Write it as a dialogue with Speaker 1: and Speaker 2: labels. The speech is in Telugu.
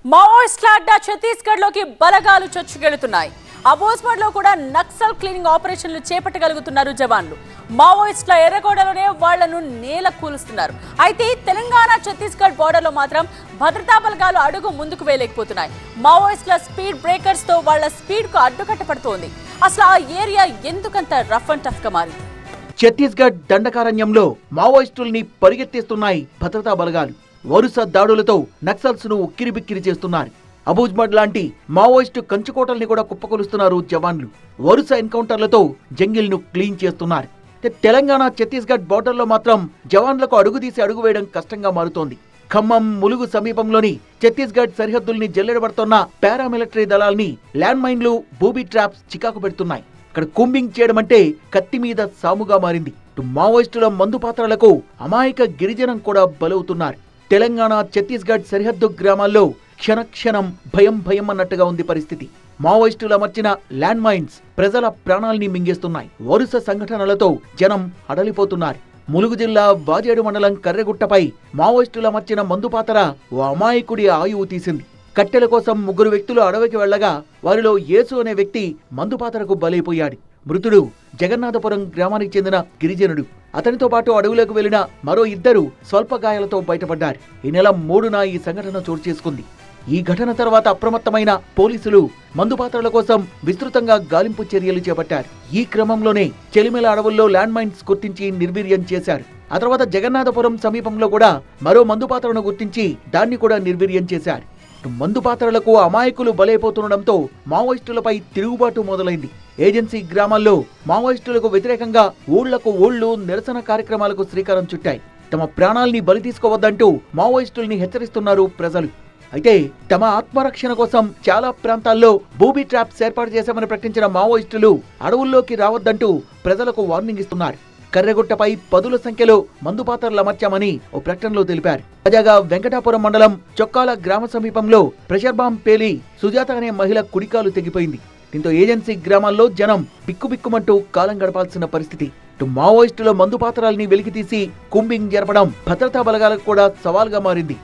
Speaker 1: మావోయిస్టుల అడ్డా ఛత్తీస్గఢ్ లోకి బలగాలు చొచ్చుకెళ్తున్నాయి. అబోజ్పూర్ లో కూడా నక్సల్ క్లీనింగ్ ఆపరేషన్లు చేపట్టగలుగుతున్నారు జవాన్లు. మావోయిస్టుల ఎర్రగోడలోనే వాళ్లను నేల కూలుస్తున్నారు. అయితే తెలంగాణ ఛత్తీస్గఢ్ బోర్డర్ లో మాత్రం భద్రతా బలగాలు అడుగు ముందుకు వేయలేకపోతున్నాయి. మావోయిస్టుల స్పీడ్ బ్రేకర్స్ తో వాళ్ల స్పీడ్ కు అడ్డుకట్టపడుతోంది. అసలు ఆ ఏరియా ఎందుకంత రఫ్ అండ్ టఫ్ గా మారింది?
Speaker 2: ఛత్తీస్గఢ్ దండకారణ్యంలో మావోయిస్టుల్ని పరిగెత్తిస్తున్నాయి భద్రతా బలగాలు. వరుస దాడులతో నక్సల్స్ ను ఉక్కిరిబిక్కిరి చేస్తున్నారు. అబూజ్మడ్ లాంటి మావోయిస్టు కంచుకోటల్ని కూడా కుప్పకొలుస్తున్నారు జవాన్లు. వరుస ఎన్కౌంటర్లతో జంగిల్ ను క్లీన్ చేస్తున్నారు. తెలంగాణ ఛత్తీస్గఢ్ బోర్డర్లో మాత్రం జవాన్లకు అడుగుదీసి అడుగు వేయడం కష్టంగా మారుతోంది. ఖమ్మం, ములుగు సమీపంలోని ఛత్తీస్గఢ్ సరిహద్దుల్ని జల్లెడబడుతున్న పారామిలిటరీ దళాల్ని ల్యాండ్ మైన్లు, బూబీ ట్రాప్స్ చికాకు పెడుతున్నాయి. ఇక్కడ కూంబింగ్ చేయడం అంటే కత్తి మీద సాముగా మారింది. మావోయిస్టుల మందు పాత్రలకు అమాయక గిరిజనం కూడా బలవుతున్నారు. తెలంగాణ ఛత్తీస్గఢ్ సరిహద్దు గ్రామాల్లో క్షణక్షణం భయం భయం అన్నట్టుగా ఉంది పరిస్థితి. మావోయిస్టులు అమర్చిన ల్యాండ్ మైన్స్ ప్రజల ప్రాణాల్ని మింగేస్తున్నాయి. వరుస సంఘటనలతో జనం హడలిపోతున్నారు. ములుగు జిల్లా వాజేడు మండలం కర్రెగుట్టపై మావోయిస్టులు అమర్చిన మందు పాత్ర ఓ అమాయకుడి ఆయువు తీసింది. కట్టెల కోసం 3 వ్యక్తులు అడవికి వెళ్లగా వారిలో యేసు అనే వ్యక్తి మందు పాత్రకు బలైపోయాడు. మృతుడు జగన్నాథపురం గ్రామానికి చెందిన గిరిజనుడు. అతనితో పాటు అడవులకు వెళ్లిన మరో 2 స్వల్ప గాయాలతో బయటపడ్డారు. ఈ నెల 3న ఈ సంఘటన చోటు చేసుకుంది. ఈ ఘటన తర్వాత అప్రమత్తమైన పోలీసులు మందు పాత్రల కోసం విస్తృతంగా గాలింపు చర్యలు చేపట్టారు. ఈ క్రమంలోనే చెలిమెల అడవుల్లో ల్యాండ్ మైన్స్ గుర్తించి నిర్వీర్యం చేశారు. ఆ తర్వాత జగన్నాథపురం సమీపంలో కూడా మరో మందు పాత్రను గుర్తించి దాన్ని కూడా నిర్వీర్యం చేశారు. మందు పాత్రలకు అమాయకులు బలైపోతుండటంతో మావోయిస్టులపై తిరుగుబాటు మొదలైంది. ఏజెన్సీ గ్రామాల్లో మావోయిస్టులకు వ్యతిరేకంగా ఊళ్లకు ఊళ్లు నిరసన కార్యక్రమాలకు శ్రీకారం చుట్టాయి. తమ ప్రాణాల్ని బలి తీసుకోవద్దంటూ మావోయిస్టుల్ని హెచ్చరిస్తున్నారు ప్రజలు. అయితే తమ ఆత్మరక్షణ కోసం చాలా ప్రాంతాల్లో బూబీ ట్రాప్స్ ఏర్పాటు చేశామని ప్రకటించిన మావోయిస్టులు అడవుల్లోకి రావద్దంటూ ప్రజలకు వార్నింగ్ ఇస్తున్నారు. కర్రెగుట్టపై 10ల సంఖ్యలో మందు పాత్రలు అమర్చామని ఓ ప్రకటనలో తెలిపారు. తాజాగా వెంకటాపురం మండలం చొక్కాల గ్రామ సమీపంలో ప్రెషర్ బాంబ్ పేలి సుజాత అనే మహిళ కుడికాలు తెగిపోయింది. దీంతో ఏజెన్సీ గ్రామాల్లో జనం బిక్కుబిక్కుమంటూ కాలం గడపాల్సిన పరిస్థితి. మావోయిస్టుల మందు పాత్రల్ని వెలికితీసి కూంబింగ్ జరపడం భద్రతా బలగాలకు కూడా సవాల్గా మారింది.